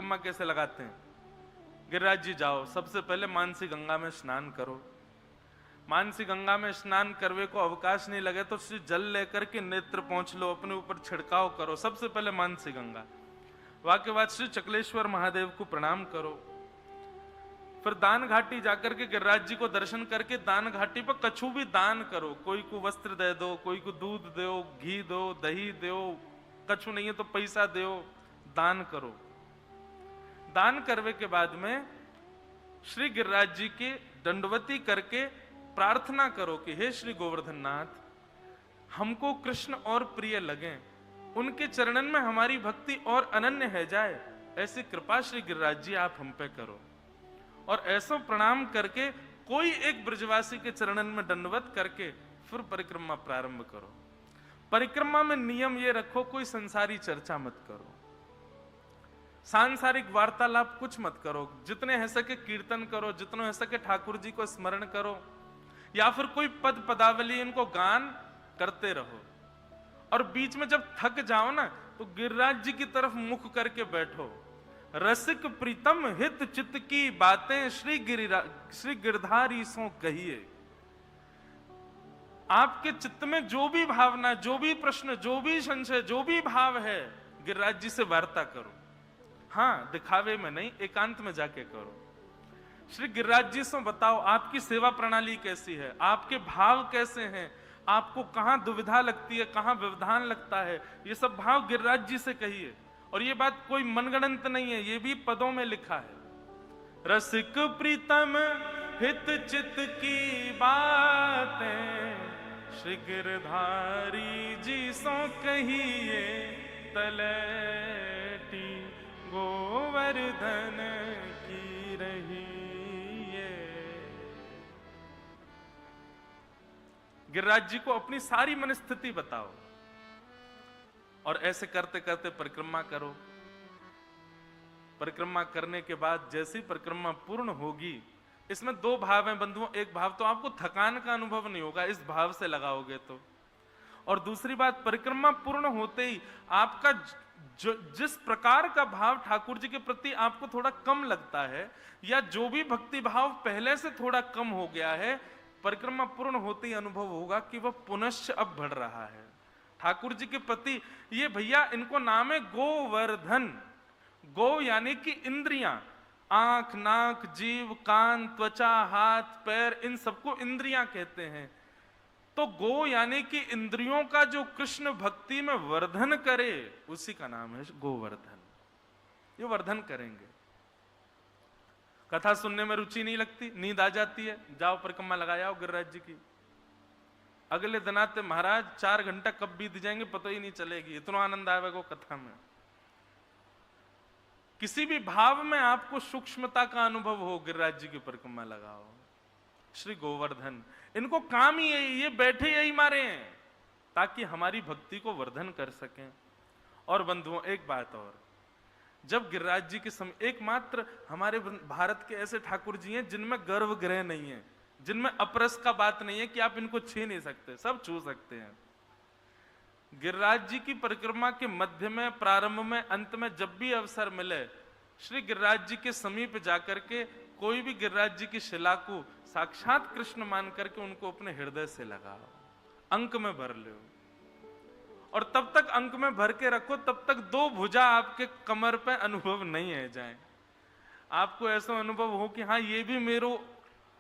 परिक्रमा कैसे लगाते हैं? गिरिराज जी जाओ, सबसे पहले मानसी गंगा में स्नान करो। मानसी गंगा में स्नान करवे को अवकाश नहीं लगे तो श्री जल लेकर के नेत्र पहुंच लो, अपने ऊपर छिड़काव करो। सबसे पहले मानसी गंगा, वाक्य बाद श्री चकलेश्वर महादेव को प्रणाम करो। फिर दान घाटी जाकर के गिरिराज जी को दर्शन करके दान घाटी पर कछु भी दान करो। कोई को वस्त्र दे दो, कोई को दूध दो, घी दो, दही दो, कछु नहीं है तो पैसा दो, दान करो। दान करवे के बाद में श्री गिरिराज जी की दंडवती करके प्रार्थना करो कि हे श्री गोवर्धन नाथ, हमको कृष्ण और प्रिय लगे, उनके चरणन में हमारी भक्ति और अनन्य है जाए, ऐसी कृपा श्री गिरिराज जी आप हम पे करो। और ऐसा प्रणाम करके कोई एक ब्रजवासी के चरणन में दंडवत करके फिर परिक्रमा प्रारंभ करो। परिक्रमा में नियम ये रखो, कोई संसारी चर्चा मत करो, सांसारिक वार्तालाप कुछ मत करो। जितने हो सके कीर्तन करो, जितने हो सके ठाकुर जी को स्मरण करो, या फिर कोई पद पदावली इनको गान करते रहो। और बीच में जब थक जाओ ना तो गिरिराज जी की तरफ मुख करके बैठो। रसिक प्रीतम हित चित्त की बातें श्री गिरधारी सो कहिए। आपके चित्त में जो भी भावना, जो भी प्रश्न, जो भी संशय, जो भी भाव है, गिरिराज जी से वार्ता करो। हाँ, दिखावे में नहीं, एकांत में जाके करो। श्री गिरिराज जी से बताओ आपकी सेवा प्रणाली कैसी है, आपके भाव कैसे हैं, आपको कहां दुविधा लगती है, कहां व्यवधान लगता है, ये सब भाव गिरिराज जी से कहिए। और ये बात कोई मनगढ़ंत नहीं है, ये भी पदों में लिखा है। रसिक प्रीतम हित चित की बातें श्री गिरधारी जी सो कहिए, तलैटी गोवर्धन की रही। गिरिराज जी को अपनी सारी मनस्थिति बताओ और ऐसे करते करते परिक्रमा करो। परिक्रमा करने के बाद जैसी परिक्रमा पूर्ण होगी, इसमें दो भाव हैं बंधुओं। एक भाव तो आपको थकान का अनुभव नहीं होगा इस भाव से लगाओगे तो, और दूसरी बात परिक्रमा पूर्ण होते ही आपका जिस प्रकार का भाव ठाकुर जी के प्रति आपको थोड़ा कम लगता है, या जो भी भक्ति भाव पहले से थोड़ा कम हो गया है, परिक्रमा पूर्ण होते ही अनुभव होगा कि वह पुनश्च अब बढ़ रहा है ठाकुर जी के प्रति। ये भैया इनको नाम है गोवर्धन। गो यानी कि इंद्रियां, आंख, नाक, जीव, कान, त्वचा, हाथ, पैर, इन सबको इंद्रियां कहते हैं। तो गो यानी कि इंद्रियों का जो कृष्ण भक्ति में वर्धन करे, उसी का नाम है गोवर्धन। ये वर्धन करेंगे। कथा सुनने में रुचि नहीं लगती, नींद आ जाती है, जाओ परिक्रमा लगाओ गिरिराज जी की। अगले दिन आते महाराज 4 घंटा कब बीत जाएंगे पता ही नहीं चलेगी, इतना आनंद आएगा कथा में। किसी भी भाव में आपको सूक्ष्मता का अनुभव हो, गिरिराज जी की परिक्रमा लगाओ। श्री गोवर्धन, इनको काम ही यही, ये बैठे यही मारे हैं ताकि हमारी भक्ति को वर्धन कर सकें। और बंधुओं एक बात और, जब गिरिराज जी के समय एकमात्र हमारे भारत के ऐसे ठाकुर जी हैं जिनमें गर्भगृह नहीं है, जिनमें अपरस का बात नहीं है कि आप इनको छू नहीं सकते, सब छू सकते हैं। गिरिराज जी की परिक्रमा के मध्य में, प्रारंभ में, अंत में जब भी अवसर मिले, श्री गिरिराज जी के समीप जाकर के कोई भी गिरिराज जी की शिला को साक्षात कृष्ण मान करके उनको अपने हृदय से लगाओ, अंक में भर लो। और तब तक अंक में भर के रखो, तब तक 2 भुजा आपके कमर पे अनुभव नहीं है जाए। आपको ऐसा अनुभव हो कि हाँ ये भी मेरो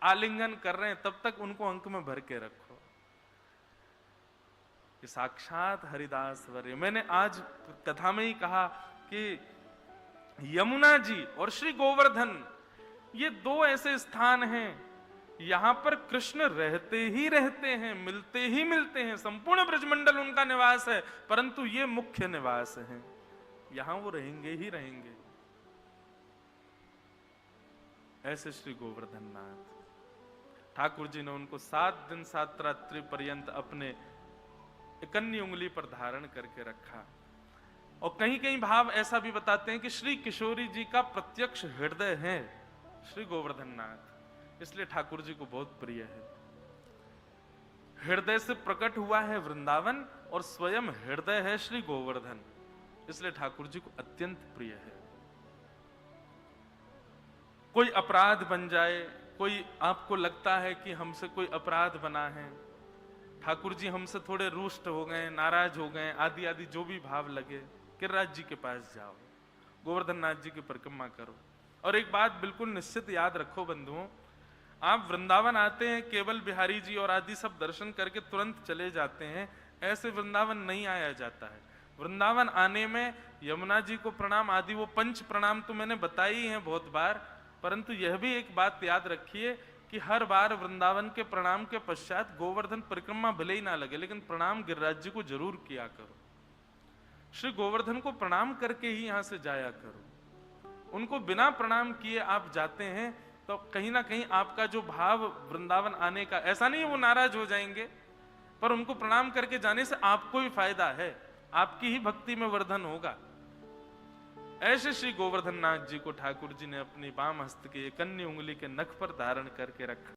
आलिंगन कर रहे हैं, तब तक उनको अंक में भर के रखो। ये साक्षात हरिदास वर्य। मैंने आज कथा में ही कहा कि यमुना जी और श्री गोवर्धन, ये 2 ऐसे स्थान हैं, यहां पर कृष्ण रहते ही रहते हैं, मिलते ही मिलते हैं, संपूर्ण ब्रजमंडल उनका निवास है, परंतु ये मुख्य निवास है, यहां वो रहेंगे ही रहेंगे। ऐसे श्री गोवर्धन नाथ ठाकुर जी ने उनको 7 दिन 7 रात्रि पर्यंत अपने इकन्नी उंगली पर धारण करके रखा। और कहीं कहीं भाव ऐसा भी बताते हैं कि श्री किशोरी जी का प्रत्यक्ष हृदय है श्री गोवर्धन नाथ, इसलिए ठाकुर जी को बहुत प्रिय है। हृदय से प्रकट हुआ है वृंदावन और स्वयं हृदय है श्री गोवर्धन, इसलिए ठाकुर जी को अत्यंत प्रिय है। कोई अपराध बन जाए, कोई आपको लगता है कि हमसे कोई अपराध बना है, ठाकुर जी हमसे थोड़े रुष्ट हो गए, नाराज हो गए, आदि आदि जो भी भाव लगे, गिरिराज जी के पास जाओ, गोवर्धन नाथ जी की परिक्रमा करो। और एक बात बिल्कुल निश्चित याद रखो बंधुओं, आप वृंदावन आते हैं, केवल बिहारी जी और आदि सब दर्शन करके तुरंत चले जाते हैं, ऐसे वृंदावन नहीं आया जाता है। वृंदावन आने में यमुना जी को प्रणाम आदि वो पंच प्रणाम तो मैंने बताई हैं बहुत बार, परंतु यह भी एक बात याद रखिए कि हर बार वृंदावन के प्रणाम के पश्चात गोवर्धन परिक्रमा भले ही ना लगे, लेकिन प्रणाम गिरिराज जी को जरूर किया करो। श्री गोवर्धन को प्रणाम करके ही यहां से जाया करो। उनको बिना प्रणाम किए आप जाते हैं तो कहीं ना कहीं आपका जो भाव वृंदावन आने का, ऐसा नहीं है वो नाराज हो जाएंगे, पर उनको प्रणाम करके जाने से आपको भी फायदा है, आपकी ही भक्ति में वर्धन होगा। ऐसे श्री गोवर्धन नाथ जी को ठाकुर जी ने अपनी बाम हस्त के कन्नी उंगली के नख पर धारण करके रखा।